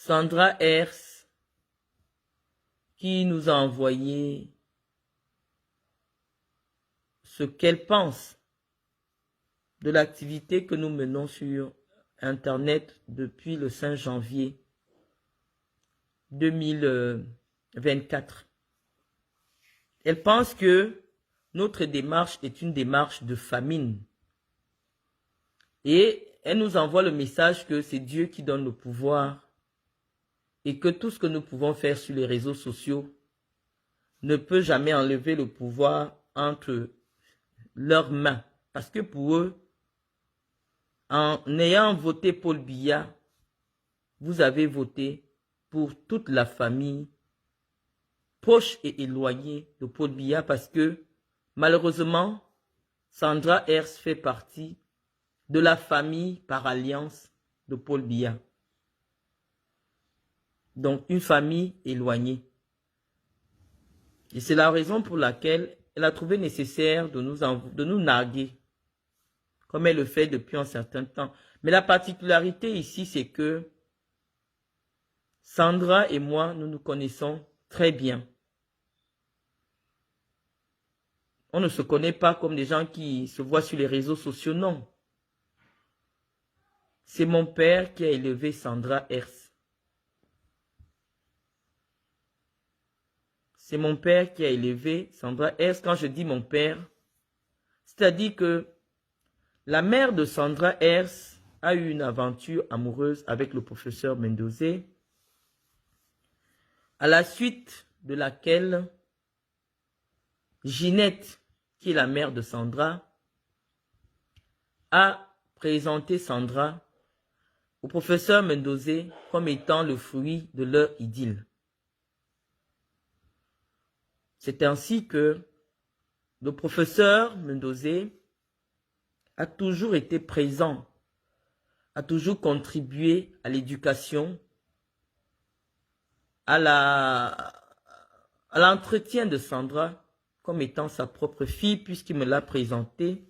Sandra Hers qui nous a envoyé ce qu'elle pense de l'activité que nous menons sur Internet depuis le 5 janvier 2024. Elle pense que notre démarche est une démarche de famine. Et elle nous envoie le message que c'est Dieu qui donne le pouvoir et que tout ce que nous pouvons faire sur les réseaux sociaux ne peut jamais enlever le pouvoir entre leurs mains. Parce que pour eux, en ayant voté Paul Biya, vous avez voté pour toute la famille proche et éloignée de Paul Biya parce que malheureusement, Sandra Hers fait partie de la famille par alliance de Paul Biya. Donc une famille éloignée. Et c'est la raison pour laquelle elle a trouvé nécessaire de nous narguer, comme elle le fait depuis un certain temps. Mais la particularité ici, c'est que Sandra et moi, nous nous connaissons très bien. On ne se connaît pas comme des gens qui se voient sur les réseaux sociaux, non. C'est mon père qui a élevé Sandra Hers. C'est mon père qui a élevé Sandra Hers. Quand je dis mon père, c'est-à-dire que la mère de Sandra Hers a eu une aventure amoureuse avec le professeur Mendozé, à la suite de laquelle Ginette, qui est la mère de Sandra, a présenté Sandra au professeur Mendozé comme étant le fruit de leur idylle. C'est ainsi que le professeur Mendozé a toujours été présent, a toujours contribué à l'éducation, à l'entretien de Sandra comme étant sa propre fille, puisqu'il me l'a présentée.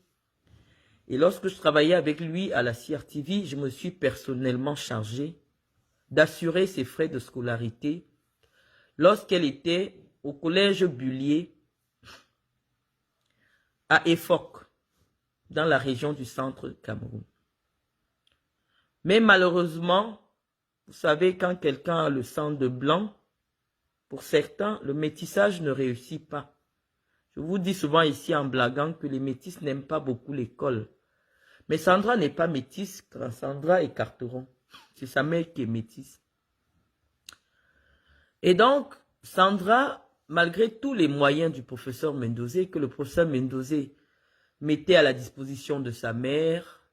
Et lorsque je travaillais avec lui à la CRTV, je me suis personnellement chargé d'assurer ses frais de scolarité lorsqu'elle était au collège Bullier à Efok, dans la région du centre Cameroun. Mais malheureusement, vous savez, quand quelqu'un a le sang de blanc, pour certains, le métissage ne réussit pas. Je vous dis souvent ici en blaguant que les métis n'aiment pas beaucoup l'école. Mais Sandra n'est pas métisse, car Sandra est carteron. C'est sa mère qui est métisse. Et donc, Sandra, malgré tous les moyens du professeur Mendozé, que le professeur Mendozé mettait à la disposition de sa mère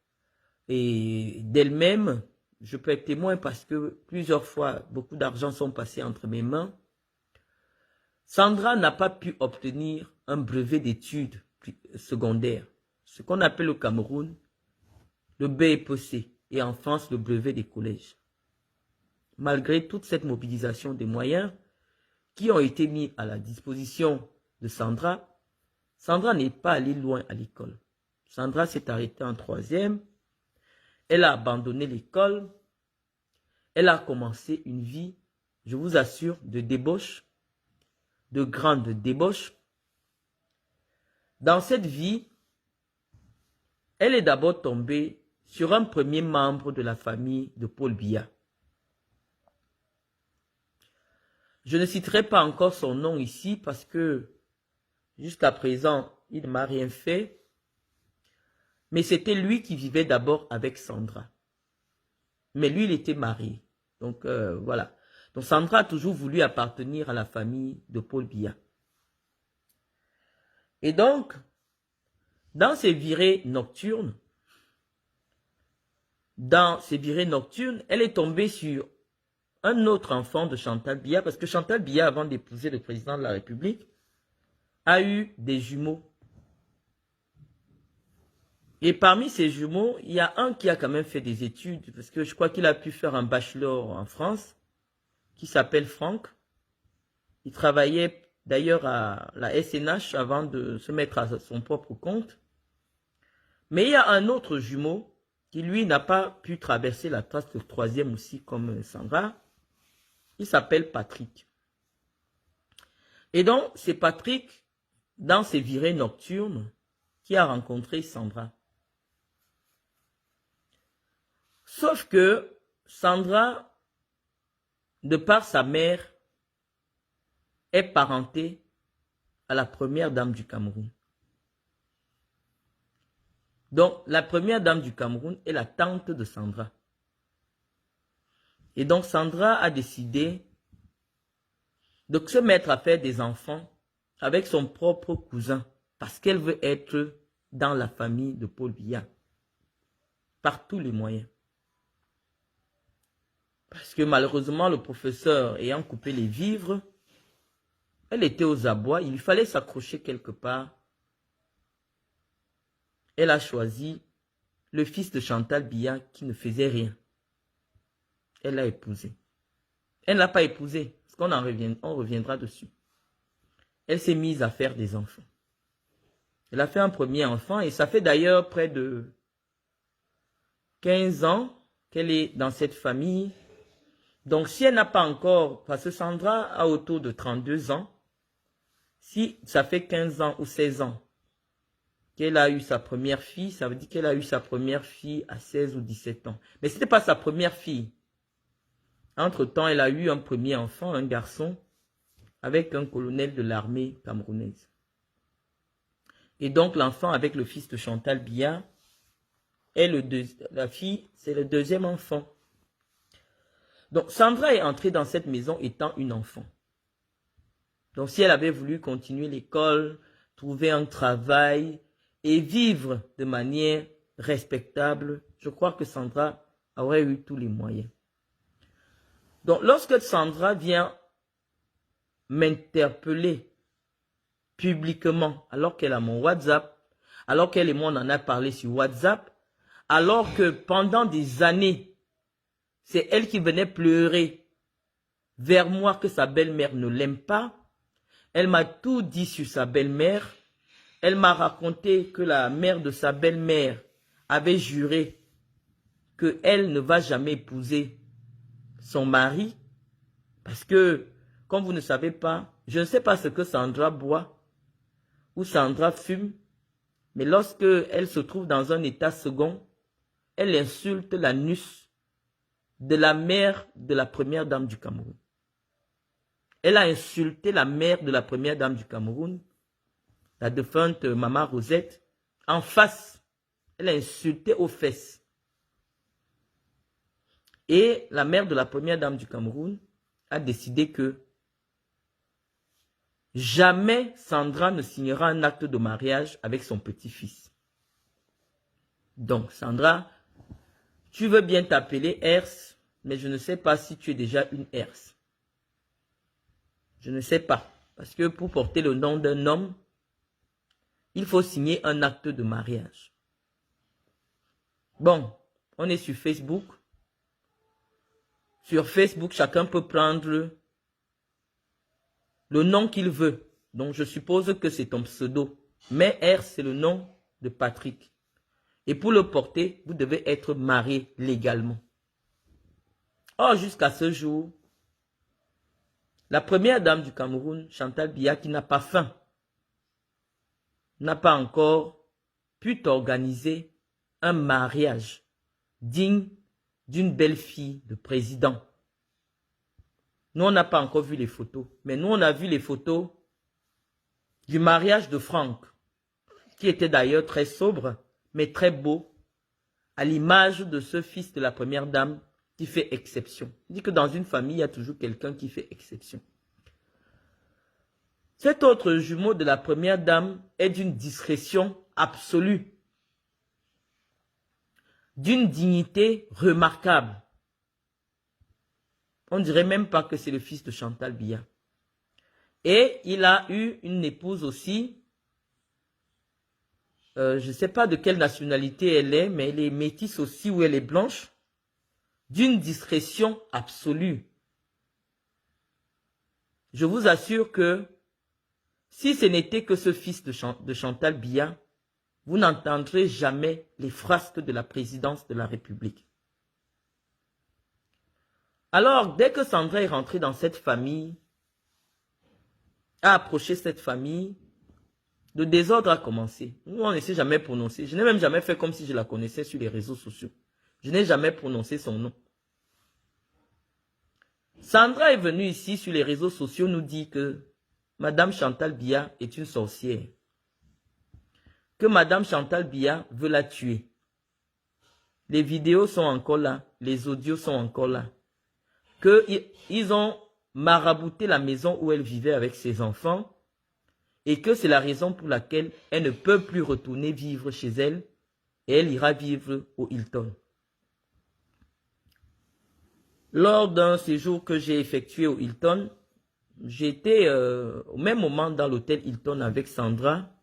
et d'elle-même, je peux être témoin parce que plusieurs fois, beaucoup d'argent sont passés entre mes mains, Sandra n'a pas pu obtenir un brevet d'études secondaires, ce qu'on appelle au Cameroun le BEPC et en France le brevet des collèges. Malgré toute cette mobilisation des moyens qui ont été mis à la disposition de Sandra, Sandra n'est pas allée loin à l'école. Sandra s'est arrêtée en 3e, elle a abandonné l'école, elle a commencé une vie, je vous assure, de débauche, de grande débauche. Dans cette vie, elle est d'abord tombée sur un premier membre de la famille de Paul Biya. Je ne citerai pas encore son nom ici parce que jusqu'à présent, il ne m'a rien fait. Mais c'était lui qui vivait d'abord avec Sandra. Mais lui, il était marié. Donc voilà. Donc Sandra a toujours voulu appartenir à la famille de Paul Biya. Et donc, dans ces virées nocturnes, elle est tombée sur un autre enfant de Chantal Biya, parce que Chantal Biya, avant d'épouser le président de la République, a eu des jumeaux. Et parmi ces jumeaux, il y a un qui a quand même fait des études, parce que je crois qu'il a pu faire un bachelor en France, qui s'appelle Franck. Il travaillait d'ailleurs à la SNH avant de se mettre à son propre compte. Mais il y a un autre jumeau qui, lui, n'a pas pu traverser la trace de 3e aussi comme Sandra. Il s'appelle Patrick. Et donc, c'est Patrick, dans ses virées nocturnes, qui a rencontré Sandra. Sauf que Sandra, de par sa mère, est parentée à la première dame du Cameroun. Donc, la première dame du Cameroun est la tante de Sandra. Et donc, Sandra a décidé de se mettre à faire des enfants avec son propre cousin parce qu'elle veut être dans la famille de Paul Biya par tous les moyens. Parce que malheureusement, le professeur ayant coupé les vivres, elle était aux abois, il fallait s'accrocher quelque part. Elle a choisi le fils de Chantal Biya qui ne faisait rien. Elle l'a épousé. Elle ne l'a pas épousé, parce qu'on reviendra dessus. Elle s'est mise à faire des enfants. Elle a fait un premier enfant et ça fait d'ailleurs près de 15 ans qu'elle est dans cette famille. Donc si elle n'a pas encore, parce que Sandra a autour de 32 ans, si ça fait 15 ans ou 16 ans qu'elle a eu sa première fille, ça veut dire qu'elle a eu sa première fille à 16 ou 17 ans. Mais ce n'était pas sa première fille. Entre-temps, elle a eu un premier enfant, un garçon, avec un colonel de l'armée camerounaise. Et donc l'enfant avec le fils de Chantal Biya, la fille, c'est le deuxième enfant. Donc Sandra est entrée dans cette maison étant une enfant. Donc si elle avait voulu continuer l'école, trouver un travail et vivre de manière respectable, je crois que Sandra aurait eu tous les moyens. Donc lorsque Sandra vient m'interpeller publiquement, alors qu'elle a mon WhatsApp, alors qu'elle et moi on en a parlé sur WhatsApp, alors que pendant des années, c'est elle qui venait pleurer vers moi que sa belle-mère ne l'aime pas. Elle m'a tout dit sur sa belle-mère. Elle m'a raconté que la mère de sa belle-mère avait juré qu'elle ne va jamais épouser son mari. Parce que, comme vous ne savez pas, je ne sais pas ce que Sandra boit ou Sandra fume, mais lorsque elle se trouve dans un état second, elle insulte l'anus de la mère de la première dame du Cameroun. Elle a insulté la mère de la première dame du Cameroun, la défunte maman Rosette, en face. Elle a insulté aux fesses. Et la mère de la première dame du Cameroun a décidé que jamais Sandra ne signera un acte de mariage avec son petit-fils. Donc, Sandra, tu veux bien t'appeler Hers, mais je ne sais pas si tu es déjà une Hers. Je ne sais pas. Parce que pour porter le nom d'un homme, il faut signer un acte de mariage. Bon, on est sur Facebook. Sur Facebook, chacun peut prendre le nom qu'il veut. Donc, je suppose que c'est ton pseudo. Mais R, c'est le nom de Patrick. Et pour le porter, vous devez être marié légalement. Or, jusqu'à ce jour, la première dame du Cameroun, Chantal Biya, qui n'a pas faim, n'a pas encore pu organiser un mariage digne d'une belle fille de président. Nous, on n'a pas encore vu les photos, mais nous, on a vu les photos du mariage de Franck, qui était d'ailleurs très sobre, mais très beau, à l'image de ce fils de la première dame qui fait exception. Il dit que dans une famille, il y a toujours quelqu'un qui fait exception. Cet autre jumeau de la première dame est d'une discrétion absolue, d'une dignité remarquable. On ne dirait même pas que c'est le fils de Chantal Biya. Et il a eu une épouse aussi, je ne sais pas de quelle nationalité elle est, mais elle est métisse aussi ou elle est blanche, d'une discrétion absolue. Je vous assure que si ce n'était que ce fils de Chantal Biya, vous n'entendrez jamais les frasques de la présidence de la République. Alors, dès que Sandra est rentrée dans cette famille, a approché cette famille, le désordre a commencé. Nous, on ne s'est jamais prononcé. Je n'ai même jamais fait comme si je la connaissais sur les réseaux sociaux. Je n'ai jamais prononcé son nom. Sandra est venue ici sur les réseaux sociaux nous dire que Madame Chantal Biya est une sorcière. Que Madame Chantal Biya veut la tuer. Les vidéos sont encore là. Les audios sont encore là. Qu'ils ont marabouté la maison où elle vivait avec ses enfants. Et que c'est la raison pour laquelle elle ne peut plus retourner vivre chez elle. Et elle ira vivre au Hilton. Lors d'un séjour que j'ai effectué au Hilton, j'étais au même moment dans l'hôtel Hilton avec Sandra.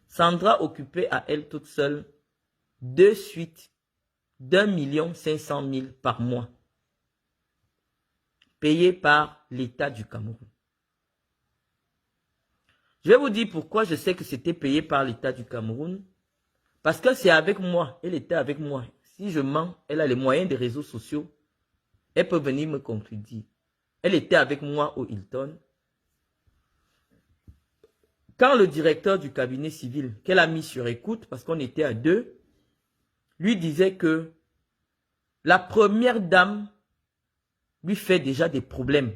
Sandra occupait à elle toute seule 2 suites d'1 500 000 par mois, payées par l'État du Cameroun. Je vais vous dire pourquoi je sais que c'était payé par l'État du Cameroun. Parce que c'est avec moi, elle était avec moi. Si je mens, elle a les moyens des réseaux sociaux. Elle peut venir me contredire. Elle était avec moi au Hilton. Quand le directeur du cabinet civil, qu'elle a mis sur écoute, parce qu'on était à 2, lui disait que la première dame lui fait déjà des problèmes.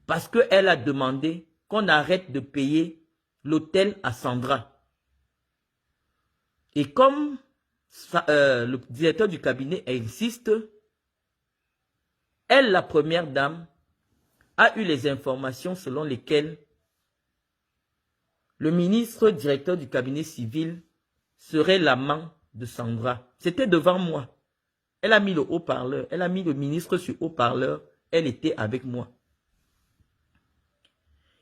Parce qu'elle a demandé qu'on arrête de payer l'hôtel à Sandra. Et comme le directeur du cabinet insiste, elle, la première dame, a eu les informations selon lesquelles le ministre directeur du cabinet civil serait l'amant de Sandra. C'était devant moi. Elle a mis le haut-parleur, elle a mis le ministre sur haut-parleur, elle était avec moi.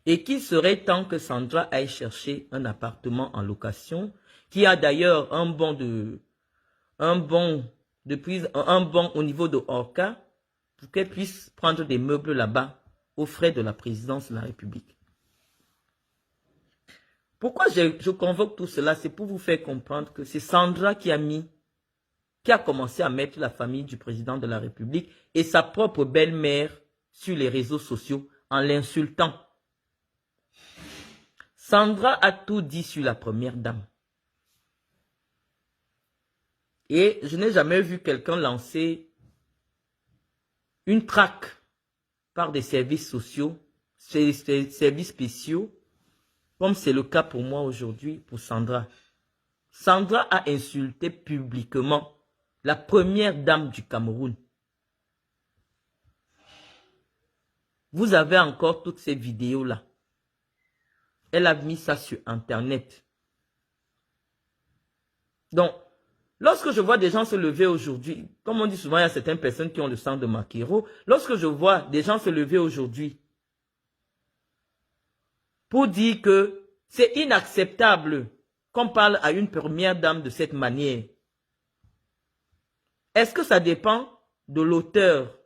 Et qu'il serait temps que Sandra aille chercher un appartement en location, qui a d'ailleurs un bon au niveau de Orca, pour qu'elle puisse prendre des meubles là-bas aux frais de la présidence de la République. Pourquoi je convoque tout cela? C'est pour vous faire comprendre que c'est Sandra qui a commencé à mettre la famille du président de la République et sa propre belle-mère sur les réseaux sociaux en l'insultant. Sandra a tout dit sur la première dame. Et je n'ai jamais vu quelqu'un lancer une traque par des services sociaux, services spéciaux, comme c'est le cas pour moi aujourd'hui, pour Sandra. Sandra a insulté publiquement la première dame du Cameroun. Vous avez encore toutes ces vidéos-là. Elle a mis ça sur Internet. Donc, lorsque je vois des gens se lever aujourd'hui, comme on dit souvent, il y a certaines personnes qui ont le sang de Makero. Lorsque je vois des gens se lever aujourd'hui pour dire que c'est inacceptable qu'on parle à une première dame de cette manière, est-ce que ça dépend de l'auteur?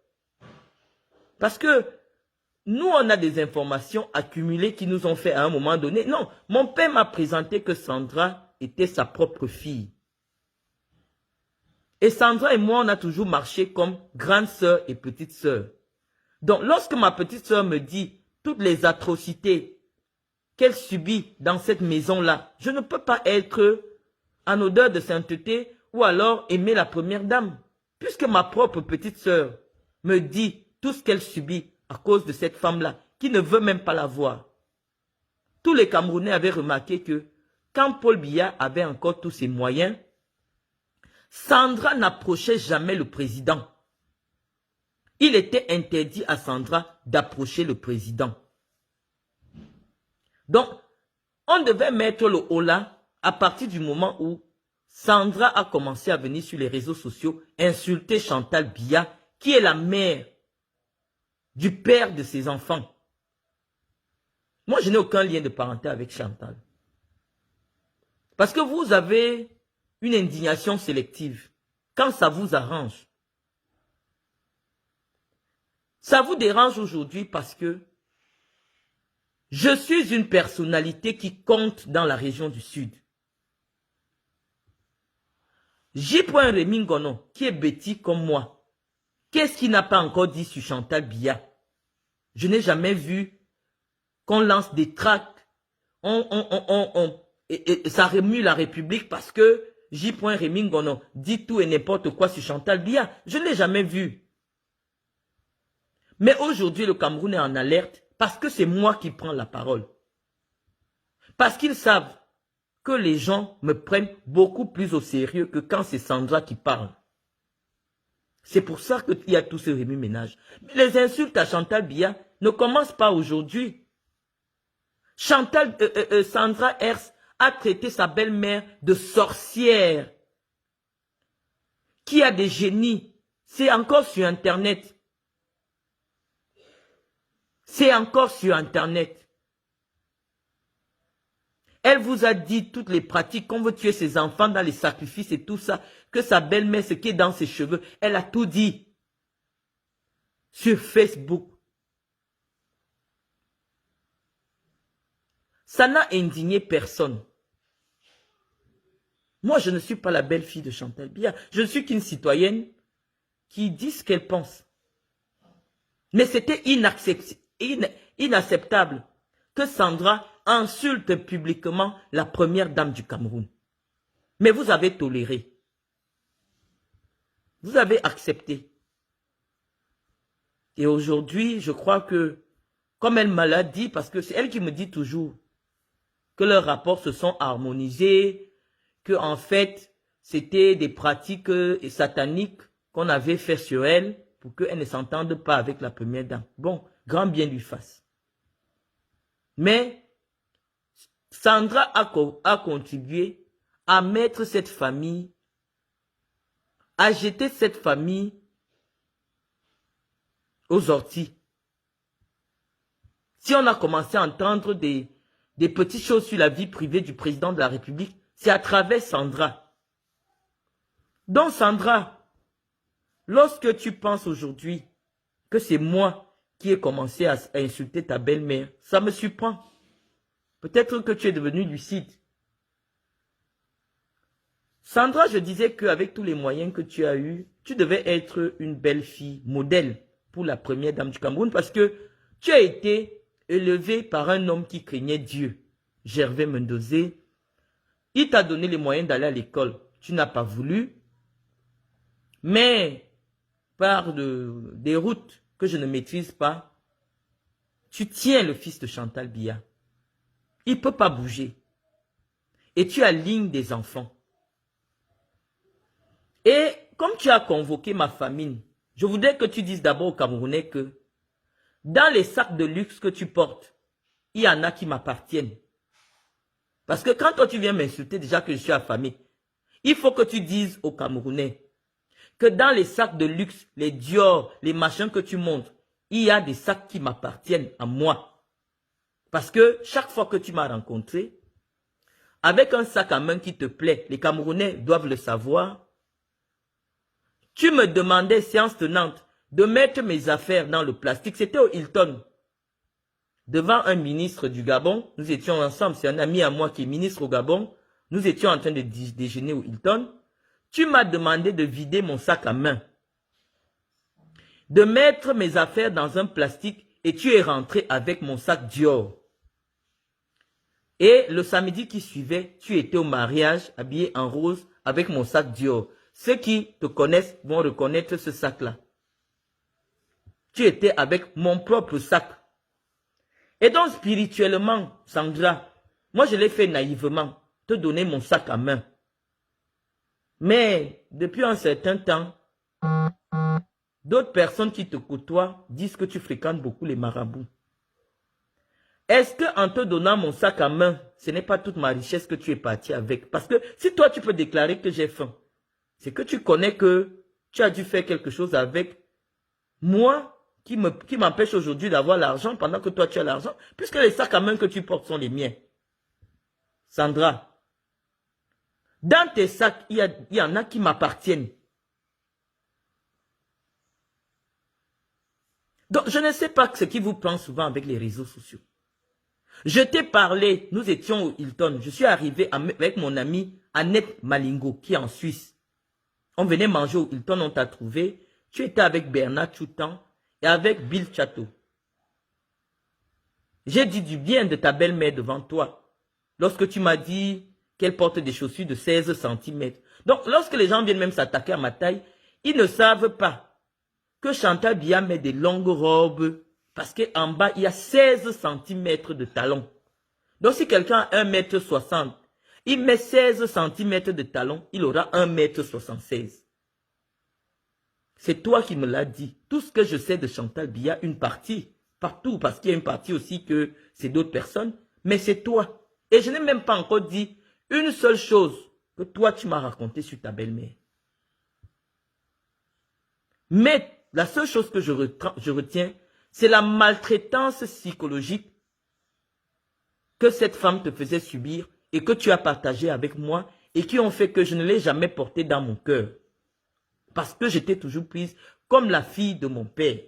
Parce que nous, on a des informations accumulées qui nous ont fait à un moment donné. Non, mon père m'a présenté que Sandra était sa propre fille. Et Sandra et moi, on a toujours marché comme grande sœur et petite sœur. Donc, lorsque ma petite sœur me dit toutes les atrocités qu'elle subit dans cette maison-là, je ne peux pas être en odeur de sainteté ou alors aimer la première dame. Puisque ma propre petite sœur me dit tout ce qu'elle subit à cause de cette femme-là, qui ne veut même pas la voir. Tous les Camerounais avaient remarqué que quand Paul Biya avait encore tous ses moyens, Sandra n'approchait jamais le président. Il était interdit à Sandra d'approcher le président. Donc, on devait mettre le holà à partir du moment où Sandra a commencé à venir sur les réseaux sociaux insulter Chantal Biya, qui est la mère du père de ses enfants. Moi, je n'ai aucun lien de parenté avec Chantal. Parce que vous avez une indignation sélective quand ça vous arrange. Ça vous dérange aujourd'hui parce que je suis une personnalité qui compte dans la région du Sud. J. Rémy Ngono, qui est bêtis comme moi, Qu'est-ce qu'il n'a pas encore dit sur Chantal Biya? Je n'ai jamais vu qu'on lance des tracts. Et ça remue la République parce que J. Rémy Ngono dit tout et n'importe quoi sur Chantal Biya. Je ne l'ai jamais vu. Mais aujourd'hui, le Cameroun est en alerte parce que c'est moi qui prends la parole. Parce qu'ils savent que les gens me prennent beaucoup plus au sérieux que quand c'est Sandra qui parle. C'est pour ça qu'il y a tout ce remue-ménage. Mais les insultes à Chantal Biya ne commencent pas aujourd'hui. Sandra Hers a traité sa belle-mère de sorcière, qui a des génies. C'est encore sur Internet. C'est encore sur Internet. Elle vous a dit toutes les pratiques, qu'on veut tuer ses enfants dans les sacrifices et tout ça, que sa belle-mère, ce qui est dans ses cheveux, elle a tout dit sur Facebook. Ça n'a indigné personne. Moi, je ne suis pas la belle-fille de Chantal Biya. Je ne suis qu'une citoyenne qui dit ce qu'elle pense. Mais c'était inacceptable que Sandra insulte publiquement la première dame du Cameroun. Mais vous avez toléré. Vous avez accepté. Et aujourd'hui, je crois que, comme elle me l'a dit, parce que c'est elle qui me dit toujours que leurs rapports se sont harmonisés, que en fait, c'était des pratiques sataniques qu'on avait fait sur elle pour qu'elle ne s'entende pas avec la première dame. Bon, grand bien lui fasse. Mais Sandra a contribué à mettre cette famille, à jeter cette famille aux orties. Si on a commencé à entendre des petites choses sur la vie privée du président de la République, c'est à travers Sandra. Donc Sandra, lorsque tu penses aujourd'hui que c'est moi qui ai commencé à insulter ta belle-mère, ça me surprend. Peut-être que tu es devenu lucide. Sandra, je disais qu'avec tous les moyens que tu as eus, tu devais être une belle fille modèle pour la première dame du Cameroun parce que tu as été élevée par un homme qui craignait Dieu, Gervais Mendozé. Il t'a donné les moyens d'aller à l'école. Tu n'as pas voulu. Mais par des routes que je ne maîtrise pas, tu tiens le fils de Chantal Biya. Il ne peut pas bouger. Et tu alignes des enfants. Et comme tu as convoqué ma famille, je voudrais que tu dises d'abord aux Camerounais que dans les sacs de luxe que tu portes, il y en a qui m'appartiennent. Parce que quand toi tu viens m'insulter déjà que je suis affamé, il faut que tu dises aux Camerounais que dans les sacs de luxe, les Dior, les machins que tu montres, il y a des sacs qui m'appartiennent à moi. Parce que chaque fois que tu m'as rencontré, avec un sac à main qui te plaît, les Camerounais doivent le savoir, tu me demandais, séance tenante, de mettre mes affaires dans le plastique. C'était au Hilton. Devant un ministre du Gabon, nous étions ensemble, c'est un ami à moi qui est ministre au Gabon, nous étions en train de déjeuner au Hilton. Tu m'as demandé de vider mon sac à main, de mettre mes affaires dans un plastique et tu es rentré avec mon sac Dior. Et le samedi qui suivait, tu étais au mariage habillé en rose avec mon sac Dior. Ceux qui te connaissent vont reconnaître ce sac-là. Tu étais avec mon propre sac. Et donc spirituellement, Sandra, moi je l'ai fait naïvement, te donner mon sac à main. Mais depuis un certain temps, d'autres personnes qui te côtoient disent que tu fréquentes beaucoup les marabouts. Est-ce qu'en te donnant mon sac à main, ce n'est pas toute ma richesse que tu es parti avec? Parce que si toi tu peux déclarer que j'ai faim, c'est que tu connais que tu as dû faire quelque chose avec moi qui m'empêche aujourd'hui d'avoir l'argent pendant que toi tu as l'argent, puisque les sacs à main que tu portes sont les miens. Sandra, dans tes sacs, il y en a qui m'appartiennent. Donc, je ne sais pas ce qui vous prend souvent avec les réseaux sociaux. Je t'ai parlé, nous étions au Hilton, je suis arrivé avec mon ami Annette Malingo qui est en Suisse. On venait manger au Hilton, on t'a trouvé. Tu étais avec Bernard Choutan et avec Bill Chateau. J'ai dit du bien de ta belle-mère devant toi. Lorsque tu m'as dit qu'elle porte des chaussures de 16 cm. Donc, lorsque les gens viennent même s'attaquer à ma taille, ils ne savent pas que Chantal Biya met des longues robes parce qu'en bas, il y a 16 cm de talons. Donc, si quelqu'un a 1,60 m, il met 16 cm de talons, il aura 1,76 m. C'est toi qui me l'as dit. Tout ce que je sais de Chantal Biya, une partie, partout, parce qu'il y a une partie aussi que c'est d'autres personnes, mais c'est toi. Et je n'ai même pas encore dit une seule chose que toi tu m'as raconté sur ta belle-mère. Mais la seule chose que je retiens, c'est la maltraitance psychologique que cette femme te faisait subir et que tu as partagé avec moi et qui ont fait que je ne l'ai jamais portée dans mon cœur. Parce que j'étais toujours prise comme la fille de mon père.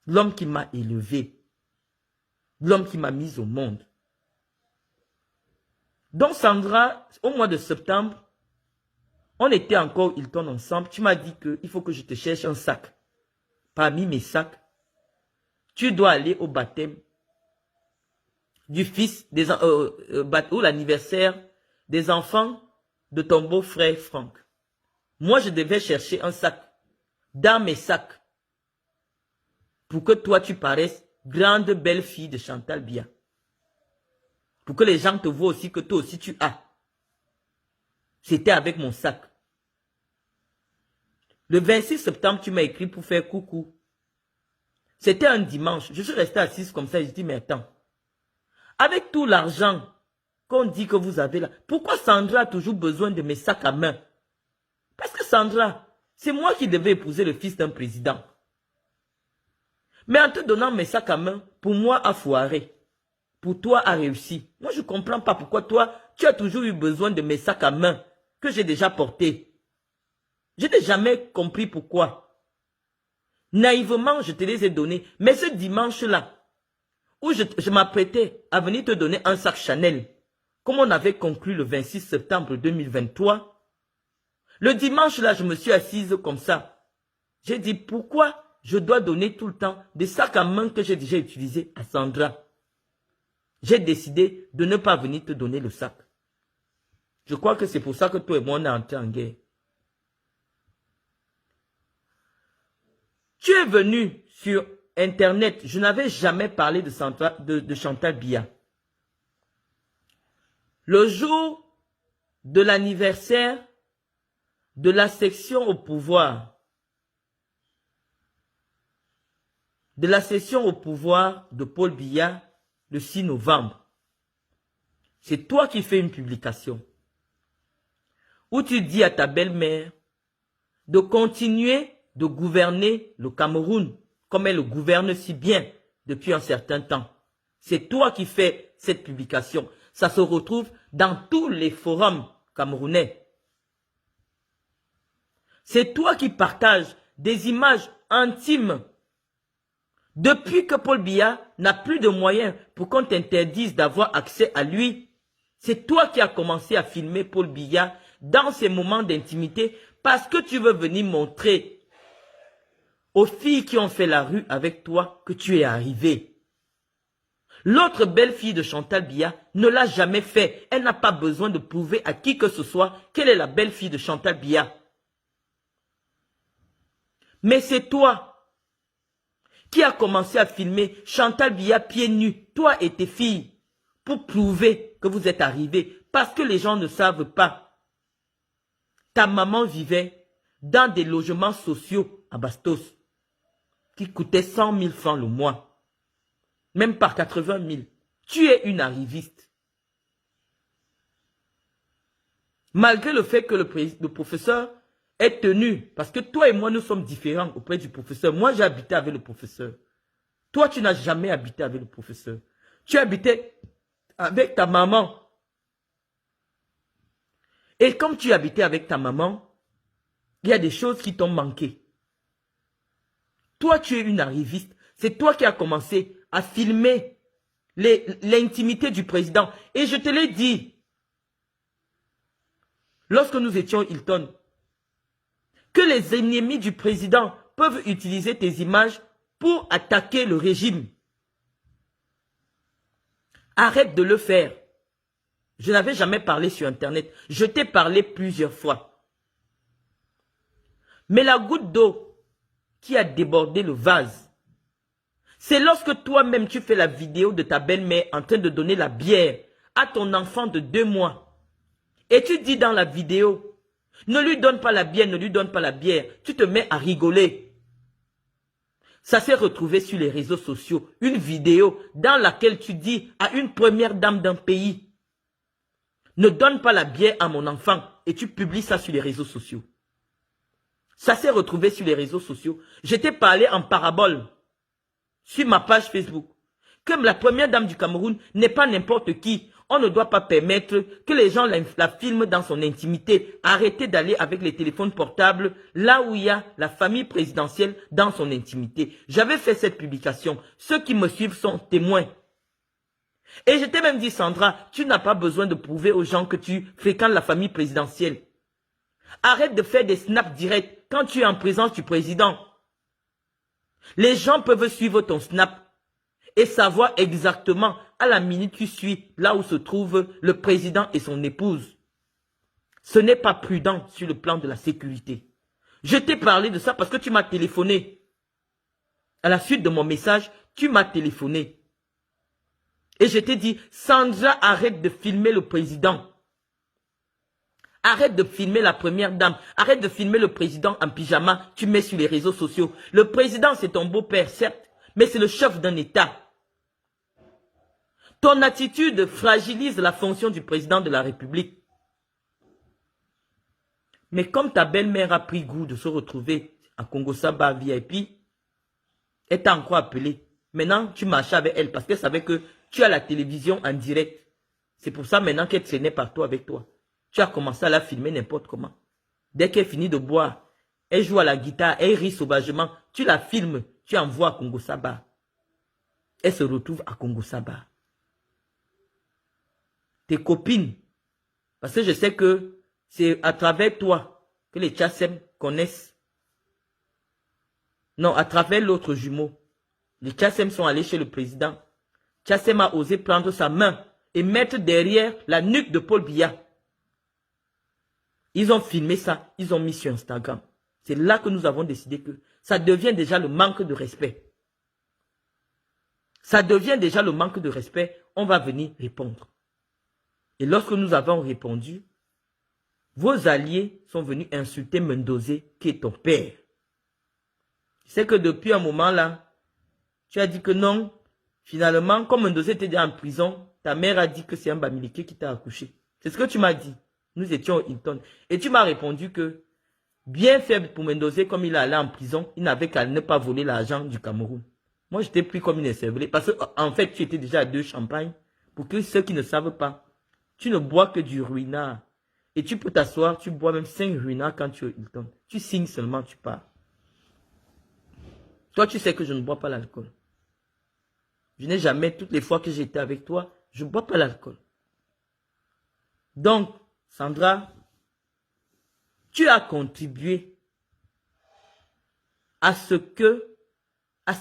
L'homme qui m'a élevé. L'homme qui m'a mise au monde. Donc Sandra, au mois de septembre, on était encore au Hilton ensemble. Tu m'as dit qu'il faut que je te cherche un sac. Parmi mes sacs, tu dois aller au baptême du fils, ou l'anniversaire des enfants de ton beau-frère Franck. Moi, je devais chercher un sac dans mes sacs pour que toi, tu paraisses grande belle fille de Chantal Biya. Pour que les gens te voient aussi que toi aussi tu as. C'était avec mon sac. Le 26 septembre, tu m'as écrit pour faire coucou. C'était un dimanche. Je suis resté assise comme ça et je dis, mais attends. Avec tout l'argent qu'on dit que vous avez là, pourquoi Sandra a toujours besoin de mes sacs à main? Parce que Sandra, c'est moi qui devais épouser le fils d'un président. Mais en te donnant mes sacs à main, pour moi, a foiré. Pour toi, a réussi. Moi, je ne comprends pas pourquoi toi, tu as toujours eu besoin de mes sacs à main que j'ai déjà portés. Je n'ai jamais compris pourquoi. Naïvement, je te les ai donnés. Mais ce dimanche-là, où je m'apprêtais à venir te donner un sac Chanel, comme on avait conclu le 26 septembre 2023, le dimanche-là, je me suis assise comme ça. J'ai dit, pourquoi je dois donner tout le temps des sacs à main que j'ai déjà utilisés à Sandra? J'ai décidé de ne pas venir te donner le sac. Je crois que c'est pour ça que toi et moi, on est entrés en guerre. Tu es venu sur Internet. Je n'avais jamais parlé de Chantal Biya. Le jour de l'anniversaire de la section au pouvoir, de Paul Biya, le 6 novembre. C'est toi qui fais une publication où tu dis à ta belle-mère de continuer de gouverner le Cameroun comme elle le gouverne si bien depuis un certain temps. C'est toi qui fais cette publication. Ça se retrouve dans tous les forums camerounais. C'est toi qui partages des images intimes. Depuis que Paul Biya n'a plus de moyens pour qu'on t'interdise d'avoir accès à lui, c'est toi qui as commencé à filmer Paul Biya dans ces moments d'intimité parce que tu veux venir montrer aux filles qui ont fait la rue avec toi que tu es arrivé. L'autre belle-fille de Chantal Biya ne l'a jamais fait. Elle n'a pas besoin de prouver à qui que ce soit qu'elle est la belle-fille de Chantal Biya. Mais c'est toi qui as commencé à filmer Chantal Biya pieds nus, toi et tes filles, pour prouver que vous êtes arrivés. Parce que les gens ne savent pas. Ta maman vivait dans des logements sociaux à Bastos qui coûtaient 100 000 francs le mois. Même pas 80 000. Tu es une arriviste. Malgré le fait que le professeur est tenu, parce que toi et moi, nous sommes différents auprès du professeur. Moi, j'ai habité avec le professeur. Toi, tu n'as jamais habité avec le professeur. Tu habitais avec ta maman. Et comme tu habitais avec ta maman, il y a des choses qui t'ont manqué. Toi, tu es une arriviste. C'est toi qui as commencé à filmer l'intimité du président. Et je te l'ai dit, lorsque nous étions Hilton, que les ennemis du président peuvent utiliser tes images pour attaquer le régime. Arrête de le faire. Je n'avais jamais parlé sur Internet. Je t'ai parlé plusieurs fois. Mais la goutte d'eau qui a débordé le vase, c'est lorsque toi-même tu fais la vidéo de ta belle-mère en train de donner la bière à ton enfant de 2 mois. Et tu dis dans la vidéo, ne lui donne pas la bière, ne lui donne pas la bière. Tu te mets à rigoler. Ça s'est retrouvé sur les réseaux sociaux. Une vidéo dans laquelle tu dis à une première dame d'un pays, ne donne pas la bière à mon enfant. Et tu publies ça sur les réseaux sociaux. Ça s'est retrouvé sur les réseaux sociaux. Je t'ai parlé en parabole sur ma page Facebook. Comme la première dame du Cameroun n'est pas n'importe qui. On ne doit pas permettre que les gens la filment dans son intimité. Arrêtez d'aller avec les téléphones portables là où il y a la famille présidentielle dans son intimité. J'avais fait cette publication. Ceux qui me suivent sont témoins. Et je t'ai même dit, Sandra, tu n'as pas besoin de prouver aux gens que tu fréquentes la famille présidentielle. Arrête de faire des snaps directs quand tu es en présence du président. Les gens peuvent suivre ton snap et savoir exactement à la minute tu suis là où se trouve le président et son épouse. Ce n'est pas prudent sur le plan de la sécurité. Je t'ai parlé de ça parce que tu m'as téléphoné. À la suite de mon message, tu m'as téléphoné. Et je t'ai dit, Sandra, arrête de filmer le président. Arrête de filmer la première dame. Arrête de filmer le président en pyjama. Tu mets sur les réseaux sociaux. Le président, c'est ton beau-père, certes, mais c'est le chef d'un État. Ton attitude fragilise la fonction du président de la République. Mais comme ta belle-mère a pris goût de se retrouver à Congo-Saba VIP, elle t'a encore appelé. Maintenant, tu marchais avec elle parce qu'elle savait que tu as la télévision en direct. C'est pour ça maintenant qu'elle traînait partout avec toi. Tu as commencé à la filmer n'importe comment. Dès qu'elle finit de boire, elle joue à la guitare, elle rit sauvagement. Tu la filmes, tu envoies à Congo-Saba. Elle se retrouve à Congo-Saba. Tes copines, parce que je sais que c'est à travers toi que les Tchassem connaissent. Non, à travers l'autre jumeau. Les Tchassem sont allés chez le président. Tchassem a osé prendre sa main et mettre derrière la nuque de Paul Biya. Ils ont filmé ça, ils ont mis sur Instagram. C'est là que nous avons décidé que ça devient déjà le manque de respect. Ça devient déjà le manque de respect. On va venir répondre. Et lorsque nous avons répondu, vos alliés sont venus insulter Mendozé, qui est ton père. C'est que depuis un moment là, tu as dit que non. Finalement, comme Mendozé était déjà en prison, ta mère a dit que c'est un Bamileke qui t'a accouché. C'est ce que tu m'as dit. Nous étions au Hilton. Et tu m'as répondu que, bien faible pour Mendozé, comme il allait en prison, il n'avait qu'à ne pas voler l'argent du Cameroun. Moi, j'étais pris comme une esservelée. Parce qu'en fait, tu étais déjà à 2 champagnes. Pour que ceux qui ne savent pas, tu ne bois que du ruinard. Et tu peux t'asseoir, tu bois même 5 ruinards quand tu es au Hilton. Tu signes seulement, tu pars. Toi, tu sais que je ne bois pas l'alcool. Je n'ai jamais, toutes les fois que j'étais avec toi, je ne bois pas l'alcool. Donc, Sandra, tu as contribué à ce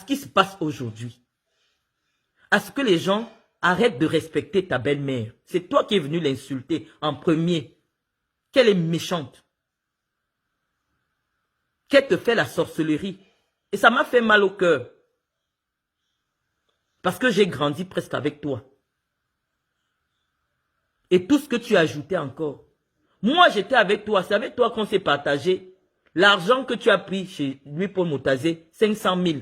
qui se passe aujourd'hui. À ce que les gens arrêtent de respecter ta belle-mère. C'est toi qui es venu l'insulter en premier. Qu'elle est méchante. Qu'elle te fait la sorcellerie. Et ça m'a fait mal au cœur. Parce que j'ai grandi presque avec toi. Et tout ce que tu as ajouté encore. Moi, j'étais avec toi. C'est avec toi qu'on s'est partagé l'argent que tu as pris chez lui Paul Moutazé, 500 000.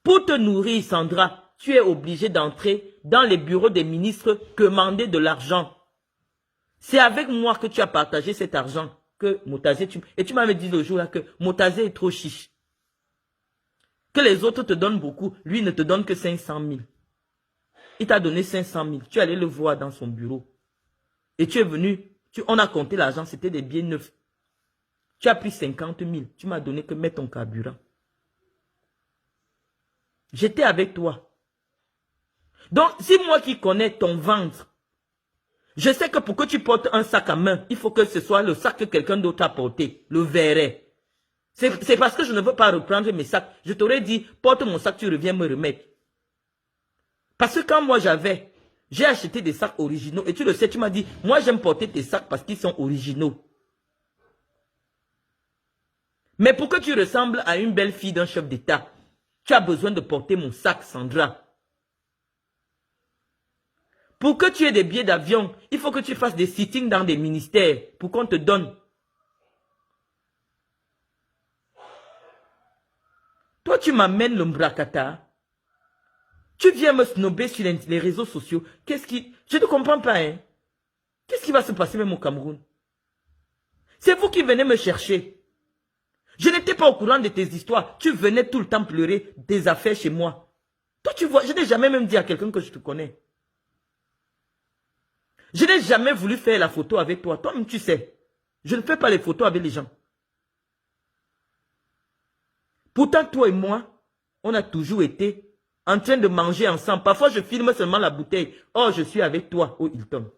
Pour te nourrir, Sandra, tu es obligé d'entrer dans les bureaux des ministres demander de l'argent. C'est avec moi que tu as partagé cet argent que Moutazé... Et tu m'avais dit le jour là que Moutazé est trop chiche. Que les autres te donnent beaucoup, lui ne te donne que 500 000. Il t'a donné 500 000. Tu es allé le voir dans son bureau. Et tu es venu, on a compté l'argent, c'était des billets neufs. Tu as pris 50 000. Tu m'as donné que mettre ton carburant. J'étais avec toi. Donc, si moi qui connais ton ventre, Je sais que pour que tu portes un sac à main, il faut que ce soit le sac que quelqu'un d'autre a porté, le verret. C'est parce que je ne veux pas reprendre mes sacs. Je t'aurais dit, porte mon sac, tu reviens me remettre. Parce que quand moi j'ai acheté des sacs originaux, et tu le sais, tu m'as dit, moi j'aime porter tes sacs parce qu'ils sont originaux. Mais pour que tu ressembles à une belle fille d'un chef d'État, tu as besoin de porter mon sac, Sandra. Pour que tu aies des billets d'avion, il faut que tu fasses des sittings dans des ministères pour qu'on te donne. Toi, tu m'amènes le mbrakata. Tu viens me snober sur les réseaux sociaux. Qu'est-ce qui... Je ne comprends pas, hein. Qu'est-ce qui va se passer même au Cameroun? C'est vous qui venez me chercher. Je n'étais pas au courant de tes histoires. Tu venais tout le temps pleurer des affaires chez moi. Toi, tu vois, je n'ai jamais même dit à quelqu'un que je te connais. Je n'ai jamais voulu faire la photo avec toi. Toi-même, tu sais. Je ne fais pas les photos avec les gens. Pourtant, toi et moi, on a toujours été en train de manger ensemble. Parfois, je filme seulement la bouteille. Oh, je suis avec toi au Hilton.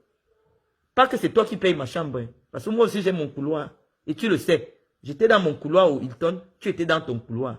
Pas que c'est toi qui payes ma chambre. Hein. Parce que moi aussi, j'ai mon couloir. Et tu le sais. J'étais dans mon couloir au Hilton. Tu étais dans ton couloir.